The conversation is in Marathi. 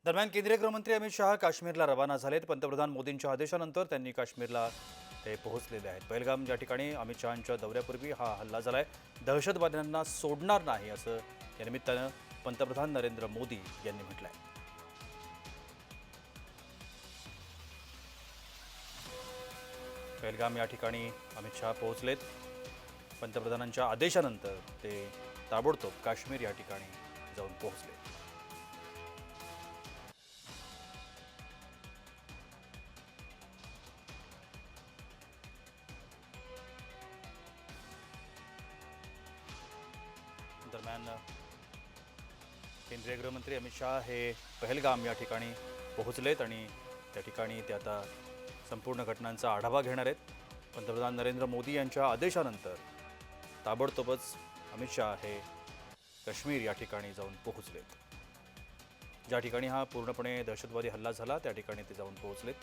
दरम्यान केंद्रीय गृहमंत्री अमित शहा काश्मीरला रवाना झालेत। पंतप्रधान मोदींच्या आदेशानंतर त्यांनी काश्मीरला ते पोहोचलेले आहेत। पहलगाम या ठिकाणी अमित शहांच्या दौऱ्यापूर्वी हा हल्ला झालाय। दहशतवाद्यांना सोडणार नाही असं या निमित्तानं पंतप्रधान नरेंद्र मोदी यांनी म्हटलंय। पहलगाम या ठिकाणी अमित शहा पोहोचलेत। पंतप्रधानांच्या आदेशानंतर ते ताबडतोब काश्मीर या ठिकाणी जाऊन पोहोचले। दरम्यान केंद्रीय गृहमंत्री अमित शहा हे पहलगाम या ठिकाणी पोहोचलेत आणि त्या ठिकाणी ते आता संपूर्ण घटनांचा आढावा घेणार आहेत। पंतप्रधान नरेंद्र मोदी यांच्या आदेशानंतर ताबडतोबच अमित शहा हे काश्मीर या ठिकाणी जाऊन पोहोचलेत। ज्या ठिकाणी हा पूर्णपणे दहशतवादी हल्ला झाला त्या ठिकाणी ते जाऊन पोहोचलेत।